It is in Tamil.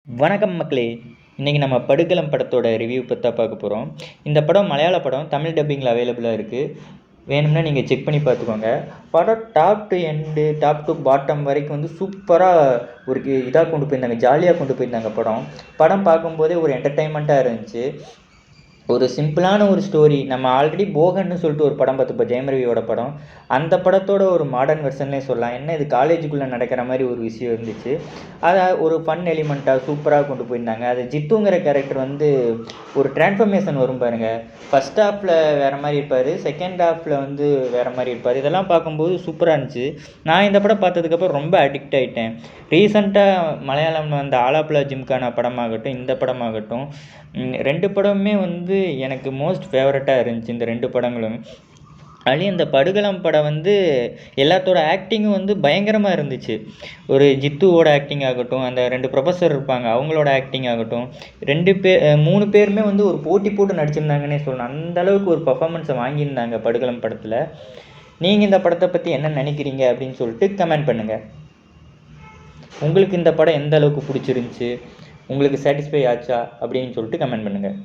வணக்கம் மக்களே. இன்றைக்கி நம்ம படுகளம் படத்தோட ரிவ்யூ பற்றி தான் பார்க்க போகிறோம். இந்த படம் மலையாள படம், தமிழ் டப்பிங்கில் அவைலபிளாக இருக்குது. வேணும்னா நீங்கள் செக் பண்ணி பார்த்துக்கோங்க. படம் top to end, top to bottom வரைக்கும் வந்து சூப்பராக ஒரு இதாக கொண்டு போயிருந்தாங்க, ஜாலியாக கொண்டு போயிருந்தாங்க. படம் பார்க்கும்போதே ஒரு என்டர்டைன்மெண்ட்டாக இருந்துச்சு. ஒரு சிம்பிளான ஒரு ஸ்டோரி. நம்ம ஆல்ரெடி போகன்னு சொல்லிட்டு ஒரு படம் பார்த்துப்போம், ஜெயம் ரவியோட படம். அந்த படத்தோட ஒரு மாடர்ன் வெர்ஷன்லேயே சொல்லலாம். என்ன இது காலேஜுக்குள்ளே நடக்கிற மாதிரி ஒரு விஷயம் இருந்துச்சு. அதை ஒரு ஃபன் எலிமெண்ட்டாக சூப்பராக கொண்டு போயிருந்தாங்க. அது ஜித்துங்கிற கேரக்டர் வந்து ஒரு டிரான்ஸ்ஃபர்மேஷன் வரும் பாருங்கள். ஃபஸ்ட் ஹாஃபில் வேறு மாதிரி இருப்பார், செகண்ட் ஹாஃபில் வந்து வேறு மாதிரி இருப்பார். இதெல்லாம் பார்க்கும்போது சூப்பராக இருந்துச்சு. நான் இந்த படம் பார்த்ததுக்கப்புறம் ரொம்ப அடிக்ட் ஆகிட்டேன். ரீசெண்டாக மலையாளம்னு வந்த ஆலாப்புழா ஜிம்கானா படமாகட்டும், இந்த படமாகட்டும், 2 படமுமே வந்து எனக்கு மோஸ்ட் ஃபேவரட்டாக இருந்துச்சு. இந்த 2 படங்களும். அதுலேயும் இந்த படுகளம் படம் வந்து எல்லாத்தோட ஆக்டிங்கும் வந்து பயங்கரமாக இருந்துச்சு. ஒரு ஜித்துவோட ஆக்டிங் ஆகட்டும், அந்த 2 ப்ரொஃபஸர் இருப்பாங்க அவங்களோட ஆக்டிங் ஆகட்டும், 3 பேருமே வந்து ஒரு போட்டி போட்டு நடிச்சிருந்தாங்கன்னே சொல்லலாம். அந்த அளவுக்கு ஒரு பர்ஃபார்மன்ஸை வாங்கியிருந்தாங்க படுகளம் படத்தில். நீங்கள் இந்த படத்தை பற்றி என்ன நினைக்கிறீங்க அப்படின்னு சொல்லிட்டு கமெண்ட் பண்ணுங்கள். உங்களுக்கு இந்த படம் எந்த அளவுக்கு பிடிச்சிருந்துச்சி, உங்களுக்கு சாட்டிஸ்ஃபை ஆச்சா அப்படின்னு சொல்லிட்டு கமெண்ட் பண்ணுங்கள்.